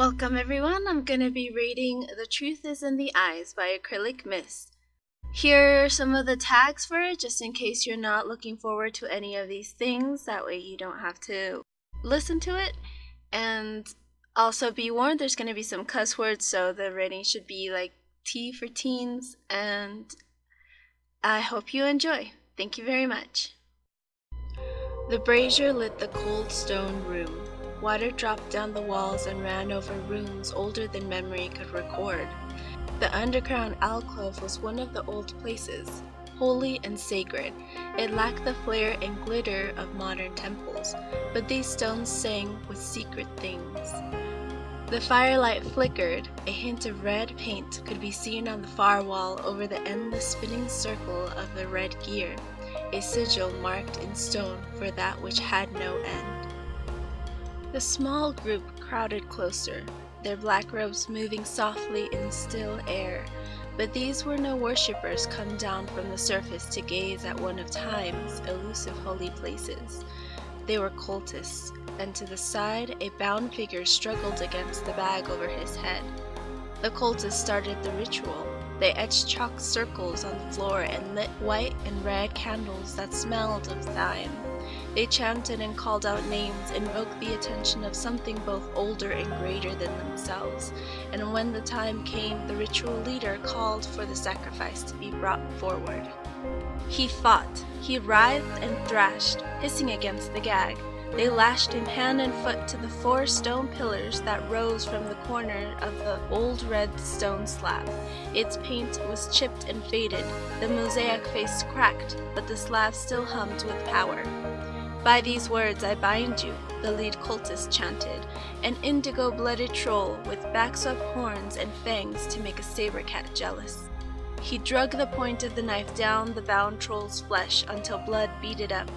Welcome everyone, I'm going to be reading The Truth is in the Eyes by Acrylic Mist. Here are some of the tags for it, just in case you're not looking forward to any of these things, that way you don't have to listen to it. And also be warned, there's going to be some cuss words, so the rating should be like T for teens, and I hope you enjoy. Thank you very much. The brazier lit the cold stone room. Water dropped down the walls and ran over runes older than memory could record. The underground alcove was one of the old places, holy and sacred. It lacked the flare and glitter of modern temples, but these stones sang with secret things. The firelight flickered. A hint of red paint could be seen on the far wall over the endless spinning circle of the red gear, a sigil marked in stone for that which had no end. The small group crowded closer, their black robes moving softly in still air, but these were no worshippers come down from the surface to gaze at one of time's elusive holy places. They were cultists, and to the side a bound figure struggled against the bag over his head. The cultists started the ritual. They etched chalk circles on the floor and lit white and red candles that smelled of thyme. They chanted and called out names, invoked the attention of something both older and greater than themselves, and when the time came, the ritual leader called for the sacrifice to be brought forward. He fought. He writhed and thrashed, hissing against the gag. They lashed him hand and foot to the 4 stone pillars that rose from the corner of the old red stone slab. Its paint was chipped and faded, the mosaic face cracked, but the slab still hummed with power. "By these words I bind you," the lead cultist chanted, an indigo-blooded troll with backswept horns and fangs to make a saber cat jealous. He drug the point of the knife down the bound troll's flesh until blood beaded up.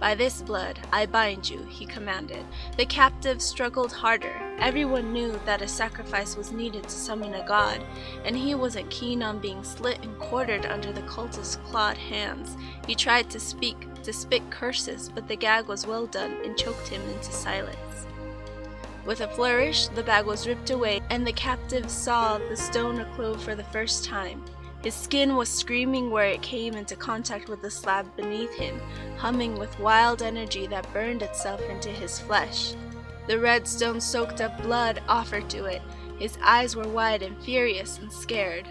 "By this blood I bind you," he commanded. The captive struggled harder. Everyone knew that a sacrifice was needed to summon a god, and he wasn't keen on being slit and quartered under the cultist's clawed hands. He tried to speak, to spit curses, but the gag was well done and choked him into silence. With a flourish, the bag was ripped away, and the captive saw the stone aclove for the first time. His skin was screaming where it came into contact with the slab beneath him, humming with wild energy that burned itself into his flesh. The red stone soaked up blood offered to it. His eyes were wide and furious and scared.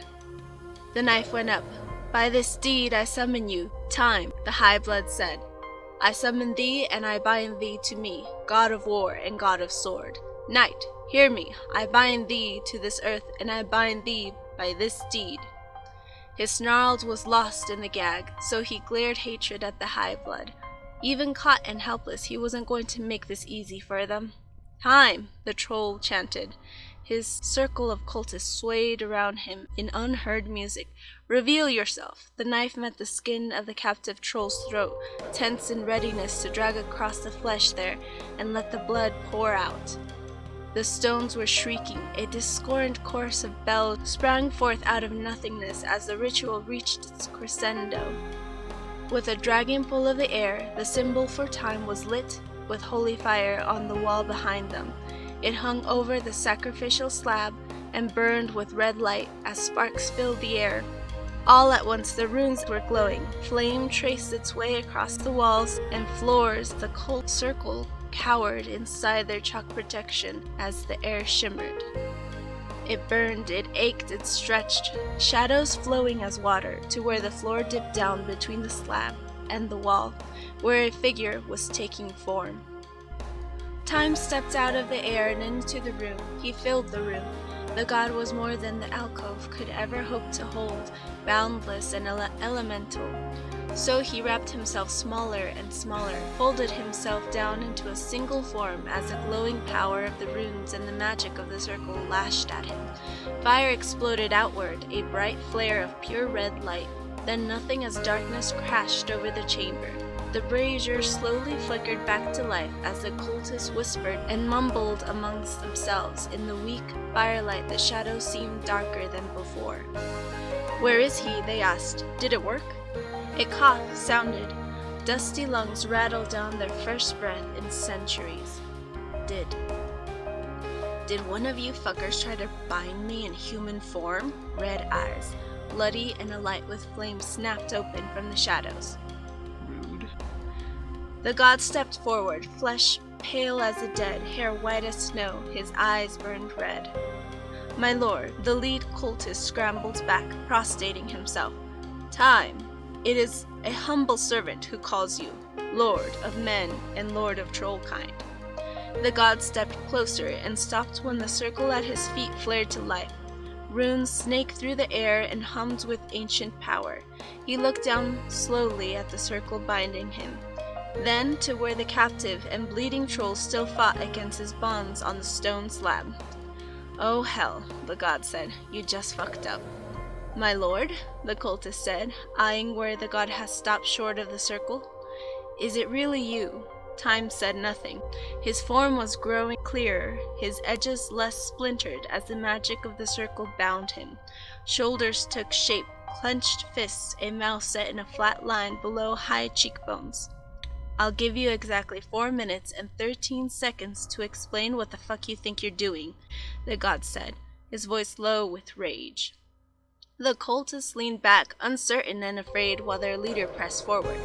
The knife went up. "By this deed I summon you, Time," the high blood said. "I summon thee and I bind thee to me, god of war and god of sword. Night, hear me, I bind thee to this earth and I bind thee by this deed." His snarl was lost in the gag, so he glared hatred at the high blood. Even caught and helpless, he wasn't going to make this easy for them. "Time," the troll chanted. His circle of cultists swayed around him in unheard music. "Reveal yourself." The knife met the skin of the captive troll's throat, tense in readiness to drag across the flesh there and let the blood pour out. The stones were shrieking. A discordant chorus of bells sprang forth out of nothingness as the ritual reached its crescendo. With a dragging pull of the air, the symbol for time was lit with holy fire on the wall behind them. It hung over the sacrificial slab and burned with red light as sparks filled the air. All at once the runes were glowing. Flame traced its way across the walls and floors. The cult circle cowered inside their chalk protection as the air shimmered. It burned, it ached, it stretched, shadows flowing as water to where the floor dipped down between the slab and the wall, where a figure was taking form. Time stepped out of the air and into the room. He filled the room. The god was more than the alcove could ever hope to hold, boundless and elemental. So he wrapped himself smaller and smaller, folded himself down into a single form as the glowing power of the runes and the magic of the circle lashed at him. Fire exploded outward, a bright flare of pure red light, then nothing as darkness crashed over the chamber. The brazier slowly flickered back to life as the cultists whispered and mumbled amongst themselves. In the weak firelight, the shadows seemed darker than before. "Where is he?" they asked. "Did it work?" A cough sounded. Dusty lungs rattled down their first breath in centuries. Did. Did one of you fuckers try to bind me in human form? Red eyes, bloody and alight with flames, snapped open from the shadows. Rude. The god stepped forward, flesh pale as the dead, hair white as snow, his eyes burned red. My lord, the lead cultist scrambled back, prostrating himself. Time. It is a humble servant who calls you, Lord of men and Lord of trollkind. The god stepped closer and stopped when the circle at his feet flared to life. Runes snaked through the air and hummed with ancient power. He looked down slowly at the circle binding him, then to where the captive and bleeding troll still fought against his bonds on the stone slab. Oh hell, the god said, you just fucked up. My lord, the cultist said, eyeing where the god has stopped short of the circle. Is it really you? Time said nothing. His form was growing clearer, his edges less splintered as the magic of the circle bound him. Shoulders took shape, clenched fists, a mouth set in a flat line below high cheekbones. I'll give you exactly 4 minutes and 13 seconds to explain what the fuck you think you're doing, the god said, his voice low with rage. The cultists leaned back, uncertain and afraid, while their leader pressed forward.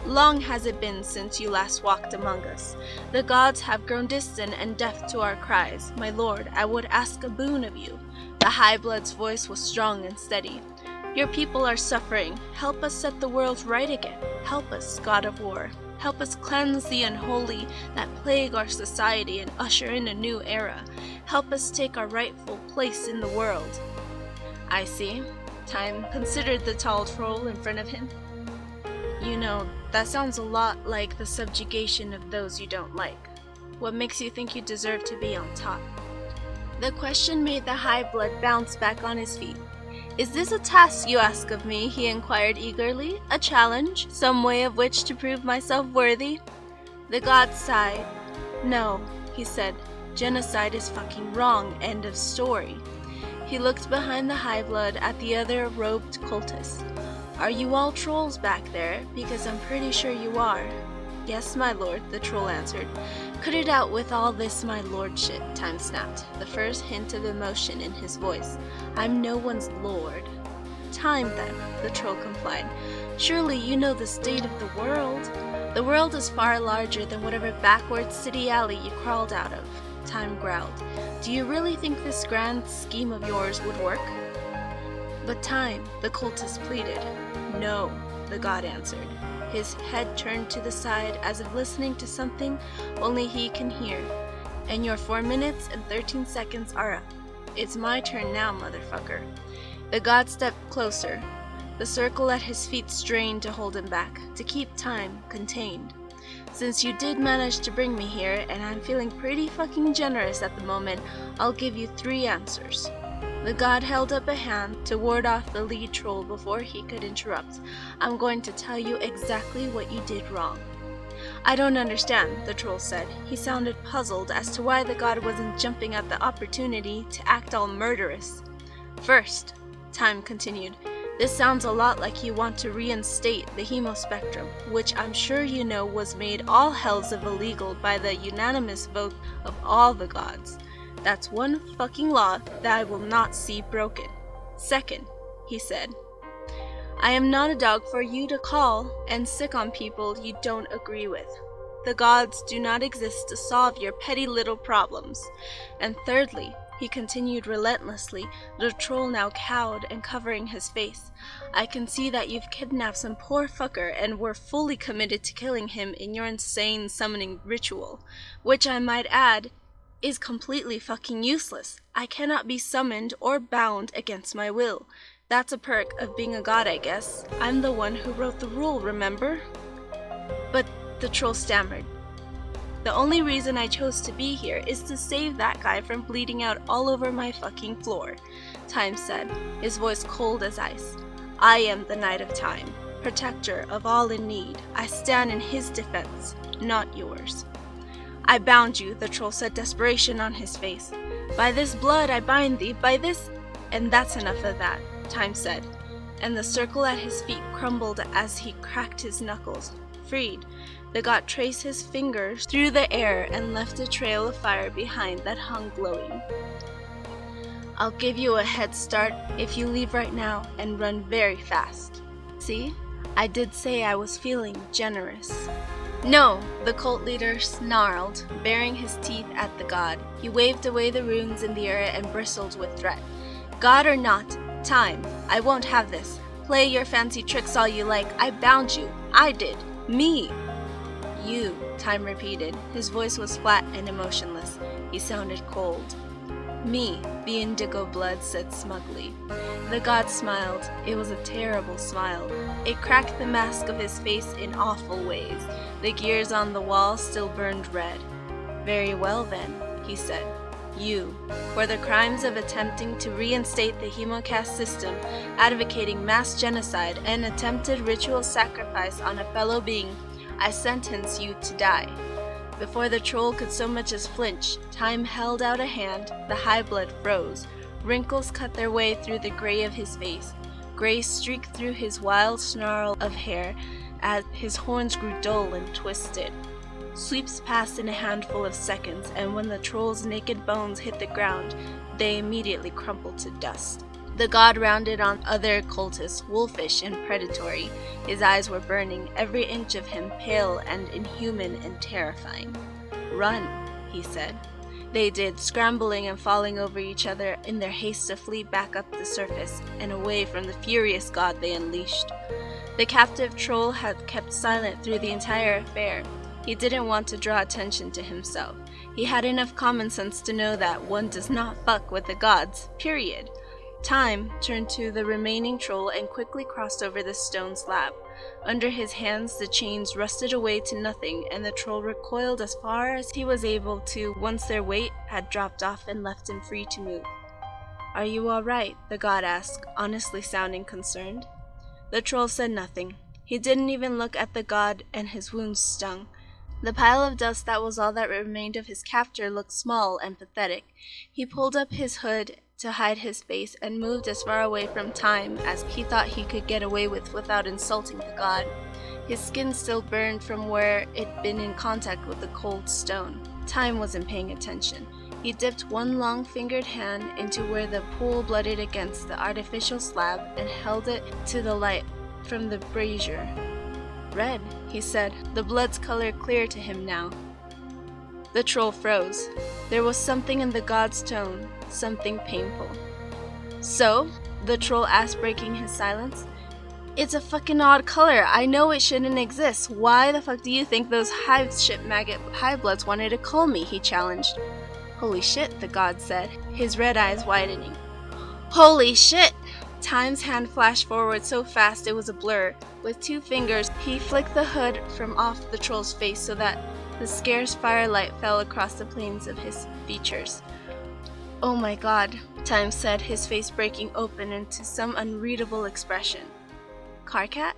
Long has it been since you last walked among us. The gods have grown distant and deaf to our cries. My lord, I would ask a boon of you. The High Blood's voice was strong and steady. Your people are suffering. Help us set the world right again. Help us, God of War. Help us cleanse the unholy that plague our society and usher in a new era. Help us take our rightful place in the world. I see. Time considered the tall troll in front of him. You know, that sounds a lot like the subjugation of those you don't like. What makes you think you deserve to be on top? The question made the High Blood bounce back on his feet. Is this a task you ask of me? He inquired eagerly. A challenge? Some way of which to prove myself worthy? The god sighed. No, he said. Genocide is fucking wrong. End of story. He looked behind the High Blood at the other robed cultists. Are you all trolls back there? Because I'm pretty sure you are. Yes, my lord, the troll answered. Cut it out with all this my lord shit, Time snapped, the first hint of emotion in his voice. I'm no one's lord. Time then, the troll complied. Surely you know the state of the world. The world is far larger than whatever backward city alley you crawled out of. Time growled. Do you really think this grand scheme of yours would work? But Time, the cultist pleaded. No, the god answered. His head turned to the side as if listening to something only he can hear. And your 4 minutes and 13 seconds are up. It's my turn now, motherfucker. The god stepped closer. The circle at his feet strained to hold him back, to keep Time contained. Since you did manage to bring me here, and I'm feeling pretty fucking generous at the moment, I'll give you 3 answers. The god held up a hand to ward off the lead troll before he could interrupt. I'm going to tell you exactly what you did wrong. I don't understand, the troll said. He sounded puzzled as to why the god wasn't jumping at the opportunity to act all murderous. First, Time continued, this sounds a lot like you want to reinstate the hemospectrum, which I'm sure you know was made all hells of illegal by the unanimous vote of all the gods. That's one fucking law that I will not see broken. Second, he said, I am not a dog for you to call and sick on people you don't agree with. The gods do not exist to solve your petty little problems. And thirdly, he continued relentlessly, the troll now cowed and covering his face, I can see that you've kidnapped some poor fucker and were fully committed to killing him in your insane summoning ritual, which I might add, is completely fucking useless. I cannot be summoned or bound against my will. That's a perk of being a god, I guess. I'm the one who wrote the rule, remember? But the troll stammered. The only reason I chose to be here is to save that guy from bleeding out all over my fucking floor, Time said, his voice cold as ice. I am the Knight of Time, protector of all in need. I stand in his defense, not yours. I bound you, the troll said, desperation on his face. By this blood I bind thee, by this... And that's enough of that, Time said, and the circle at his feet crumbled as he cracked his knuckles. Freed, The god traced his fingers through the air and left a trail of fire behind that hung glowing. I'll give you a head start if you leave right now and run very fast. See? I did say I was feeling generous. No, the cult leader snarled, baring his teeth at the god. He waved away the runes in the air and bristled with threat. God or not, time. I won't have this. Play your fancy tricks all you like. I bound you. I did. Me. You, Time repeated. His voice was flat and emotionless. He sounded cold. Me, the indigo blood said smugly. The god smiled. It was a terrible smile. It cracked the mask of his face in awful ways. The gears on the wall still burned red. Very well then, he said. You, for the crimes of attempting to reinstate the hemocaste system, advocating mass genocide, and attempted ritual sacrifice on a fellow being, I sentence you to die. Before the troll could so much as flinch, Time held out a hand. The high blood froze. Wrinkles cut their way through the gray of his face. Gray streaked through his wild snarl of hair as his horns grew dull and twisted. Sweeps passed in a handful of seconds, and when the troll's naked bones hit the ground, they immediately crumpled to dust. The god rounded on other cultists, wolfish and predatory. His eyes were burning, every inch of him pale and inhuman and terrifying. Run, he said. They did, scrambling and falling over each other in their haste to flee back up the surface and away from the furious god they unleashed. The captive troll had kept silent through the entire affair. He didn't want to draw attention to himself. He had enough common sense to know that one does not fuck with the gods, period. Time turned to the remaining troll and quickly crossed over the stone slab. Under his hands the chains rusted away to nothing, and the troll recoiled as far as he was able to once their weight had dropped off and left him free to move. Are you all right? The god asked, honestly sounding concerned. The troll said nothing. He didn't even look at the god, and his wounds stung. The pile of dust that was all that remained of his captor looked small and pathetic. He pulled up his hood to hide his face and moved as far away from Time as he thought he could get away with without insulting the god. His skin still burned from where it'd been in contact with the cold stone. Time wasn't paying attention. He dipped one long-fingered hand into where the pool blooded against the artificial slab and held it to the light from the brazier. Red, he said, the blood's color clear to him now. The troll froze. There was something in the god's tone, something painful. So? The troll asked, breaking his silence. It's a fucking odd color. I know it shouldn't exist. Why the fuck do you think those hive ship maggot highbloods wanted to cull me? He challenged. Holy shit, the god said, his red eyes widening. Holy shit! Time's hand flashed forward so fast it was a blur. With 2 fingers, he flicked the hood from off the troll's face so that the scarce firelight fell across the planes of his features. Oh my god, Time said, his face breaking open into some unreadable expression. Carcat?